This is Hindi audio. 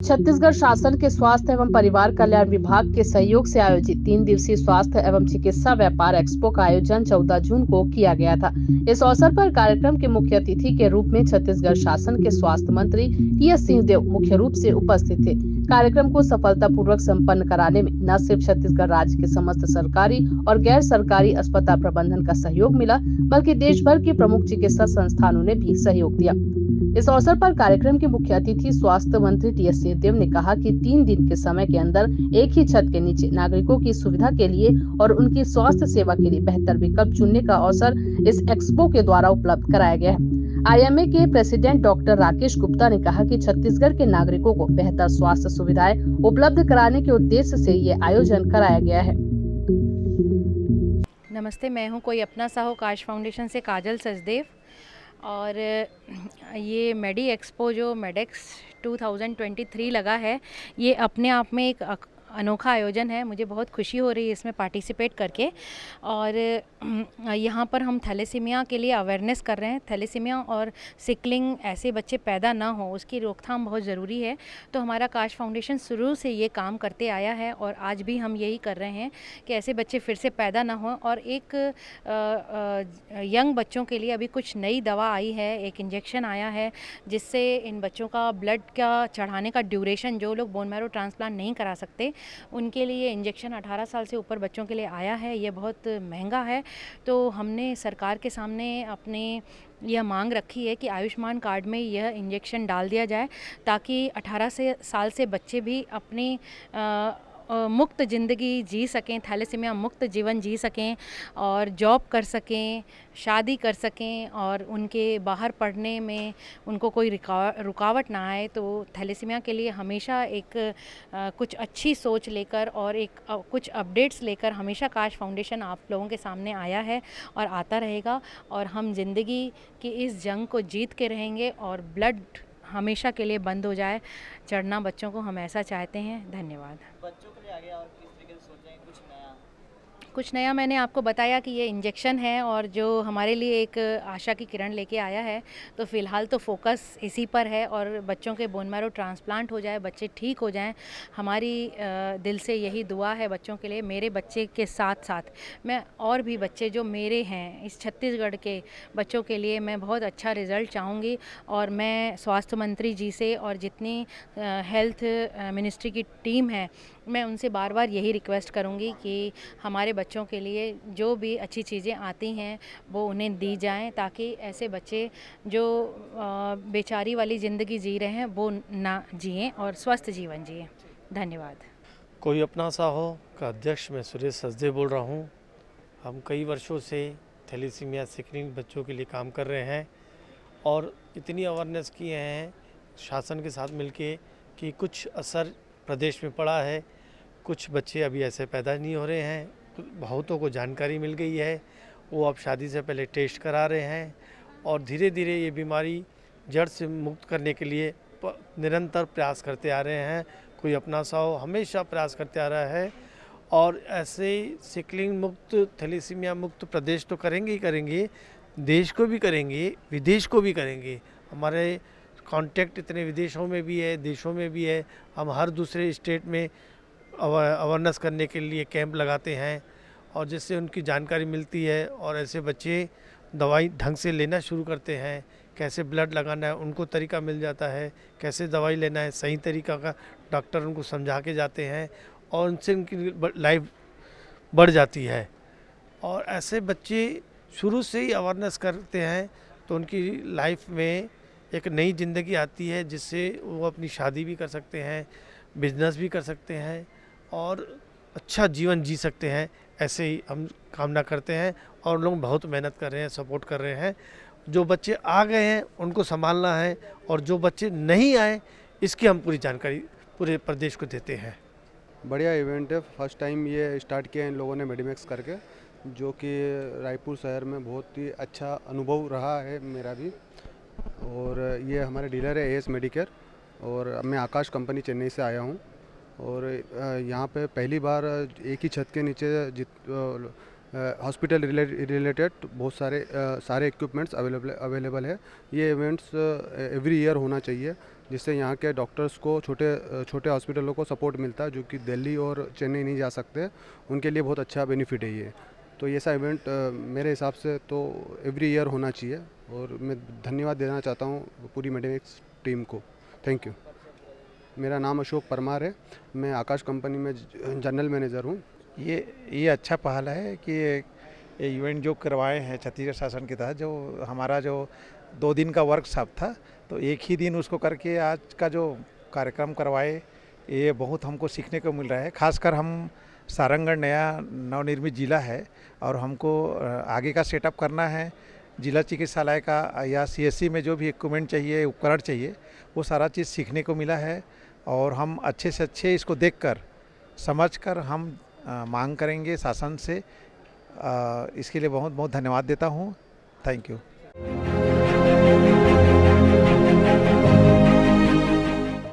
छत्तीसगढ़ शासन के स्वास्थ्य एवं परिवार कल्याण विभाग के सहयोग से आयोजित 3 दिवसीय स्वास्थ्य एवं चिकित्सा व्यापार एक्सपो का आयोजन 14 जून को किया गया था। इस अवसर पर कार्यक्रम के मुख्य अतिथि के रूप में छत्तीसगढ़ शासन के स्वास्थ्य मंत्री टी.एस. सिंहदेव मुख्य रूप से उपस्थित थे। कार्यक्रम को सफलतापूर्वक संपन्न कराने में न सिर्फ छत्तीसगढ़ राज्य के समस्त सरकारी और गैर सरकारी अस्पताल प्रबंधन का सहयोग मिला, बल्कि देश भर के प्रमुख चिकित्सा संस्थानों ने भी सहयोग दिया। इस अवसर पर कार्यक्रम के मुख्य अतिथि स्वास्थ्य मंत्री टी.एस. सिंहदेव ने कहा कि 3 दिन के समय के अंदर एक ही छत के नीचे नागरिकों की सुविधा के लिए और उनकी स्वास्थ्य सेवा के लिए बेहतर विकल्प चुनने का अवसर इस एक्सपो के द्वारा उपलब्ध कराया गया है। आईएमए के प्रेसिडेंट डॉक्टर राकेश गुप्ता ने कहा कि छत्तीसगढ़ के नागरिकों को बेहतर स्वास्थ्य सुविधाएं उपलब्ध कराने के उद्देश्य से ये आयोजन कराया गया है। नमस्ते, मैं हूँ कोई अपना साहू काश फाउंडेशन से काजल सचदेव। और ये मेडी एक्सपो जो मेडेक्स 2023 लगा है, ये अपने आप में एक अनोखा आयोजन है। मुझे बहुत खुशी हो रही है इसमें पार्टिसिपेट करके। और यहाँ पर हम थैलेसीमिया के लिए अवेयरनेस कर रहे हैं। थैलेसीमिया और सिकलिंग ऐसे बच्चे पैदा ना हो, उसकी रोकथाम बहुत ज़रूरी है। तो हमारा काश फाउंडेशन शुरू से ये काम करते आया है और आज भी हम यही कर रहे हैं कि ऐसे बच्चे फिर से पैदा ना हो। और एक यंग बच्चों के लिए अभी कुछ नई दवा आई है, एक इंजेक्शन आया है जिससे इन बच्चों का ब्लड का चढ़ाने का ड्यूरेशन, जो लोग बोन मैरो ट्रांसप्लांट नहीं करा सकते उनके लिए इंजेक्शन 18 साल से ऊपर बच्चों के लिए आया है। ये बहुत महंगा है। तो हमने सरकार के सामने अपने यह मांग रखी है कि आयुष्मान कार्ड में यह इंजेक्शन डाल दिया जाए ताकि 18 साल से बच्चे भी अपनी मुक्त ज़िंदगी जी सकें, थैलेसीमिया मुक्त जीवन जी सकें और जॉब कर सकें, शादी कर सकें और उनके बाहर पढ़ने में उनको कोई रुकावट ना आए। तो थैलेसीमिया के लिए हमेशा एक कुछ अच्छी सोच लेकर और कुछ अपडेट्स लेकर हमेशा काश फाउंडेशन आप लोगों के सामने आया है और आता रहेगा। और हम ज़िंदगी की इस जंग को जीत के रहेंगे और ब्लड हमेशा के लिए बंद हो जाए चढ़ना बच्चों को, हम ऐसा चाहते हैं। धन्यवाद। बच्चों के लिए आगे और किस तरीके से सोच रहे हैं? कुछ नया मैंने आपको बताया कि ये इंजेक्शन है और जो हमारे लिए एक आशा की किरण लेके आया है। तो फ़िलहाल तो फोकस इसी पर है और बच्चों के बोन मैरो ट्रांसप्लांट हो जाए, बच्चे ठीक हो जाएं। हमारी दिल से यही दुआ है बच्चों के लिए। मेरे बच्चे के साथ साथ मैं और भी बच्चे जो मेरे हैं इस छत्तीसगढ़ के बच्चों के लिए मैं बहुत अच्छा रिज़ल्ट चाहूँगी। और मैं स्वास्थ्य मंत्री जी से और जितनी हेल्थ मिनिस्ट्री की टीम है, मैं उनसे बार बार यही रिक्वेस्ट करूँगी कि हमारे बच्चों के लिए जो भी अच्छी चीज़ें आती हैं वो उन्हें दी जाएं ताकि ऐसे बच्चे जो बेचारी वाली ज़िंदगी जी रहे हैं वो ना जिएं और स्वस्थ जीवन जिएं। धन्यवाद। कोई अपना साहू का अध्यक्ष मैं सुरेश सचदेव बोल रहा हूँ। हम कई वर्षों से थैलेसीमिया सिकलिंग बच्चों के लिए काम कर रहे हैं और इतनी अवेयरनेस किए हैं शासन के साथ मिलके कि कुछ असर प्रदेश में पड़ा है। कुछ बच्चे अभी ऐसे पैदा नहीं हो रहे हैं, बहुतों को जानकारी मिल गई है, वो अब शादी से पहले टेस्ट करा रहे हैं और धीरे धीरे ये बीमारी जड़ से मुक्त करने के लिए निरंतर प्रयास करते आ रहे हैं। कोई अपना साहू हमेशा प्रयास करते आ रहा है और ऐसे सिकलिंग मुक्त, थैलेसीमिया मुक्त प्रदेश तो करेंगे ही करेंगे, देश को भी करेंगे, विदेश को भी करेंगे। हमारे कांटेक्ट इतने विदेशों में भी है, देशों में भी है। हम हर दूसरे स्टेट में अवेयरनेस करने के लिए कैंप लगाते हैं और जिससे उनकी जानकारी मिलती है और ऐसे बच्चे दवाई ढंग से लेना शुरू करते हैं। कैसे ब्लड लगाना है उनको तरीका मिल जाता है, कैसे दवाई लेना है सही तरीका का डॉक्टर उनको समझा के जाते हैं और उनसे उनकी लाइफ बढ़ जाती है। और ऐसे बच्चे शुरू से ही अवेयरनेस करते हैं तो उनकी लाइफ में एक नई ज़िंदगी आती है जिससे वो अपनी शादी भी कर सकते हैं, बिजनेस भी कर सकते हैं और अच्छा जीवन जी सकते हैं। ऐसे ही हम कामना करते हैं और लोग बहुत मेहनत कर रहे हैं, सपोर्ट कर रहे हैं। जो बच्चे आ गए हैं उनको संभालना है और जो बच्चे नहीं आए इसकी हम पूरी जानकारी पूरे प्रदेश को देते हैं। बढ़िया इवेंट है। फर्स्ट टाइम ये स्टार्ट किया इन लोगों ने मेडिमेक्स करके, जो कि रायपुर शहर में बहुत ही अच्छा अनुभव रहा है मेरा भी। और ये हमारे डीलर है एएस मेडिकेयर और मैं आकाश कंपनी चेन्नई से आया हूँ। और यहाँ पे पहली बार एक ही छत के नीचे हॉस्पिटल रिलेटेड बहुत सारे इक्विपमेंट्स अवेलेबल है। ये इवेंट्स एवरी ईयर होना चाहिए, जिससे यहाँ के डॉक्टर्स को छोटे हॉस्पिटलों को सपोर्ट मिलता है, जो कि दिल्ली और चेन्नई नहीं जा सकते। उनके लिए बहुत अच्छा बेनिफिट है ये। तो ये सा इवेंट मेरे हिसाब से तो एवरी ईयर होना चाहिए, और मैं धन्यवाद देना चाहता हूँ पूरी मेडिमिक्स टीम को। Thank you. मेरा नाम अशोक परमार है, मैं आकाश कंपनी में जनरल मैनेजर हूँ। ये अच्छा पहल है कि ये इवेंट जो करवाए हैं छत्तीसगढ़ शासन के तहत, जो हमारा जो 2 दिन का वर्कशॉप था, तो एक ही दिन उसको करके आज का जो कार्यक्रम करवाए, ये बहुत हमको सीखने को मिल रहा है। खासकर हम सारंगगढ़ नया नवनिर्मित जिला है और हमको आगे का सेटअप करना है। जिला चिकित्सालय का या CSC में जो भी इक्विपमेंट चाहिए, उपकरण चाहिए, वो सारा चीज़ सीखने को मिला है, और हम अच्छे से अच्छे इसको देखकर समझकर हम मांग करेंगे शासन से। इसके लिए बहुत बहुत धन्यवाद देता हूँ। Thank you.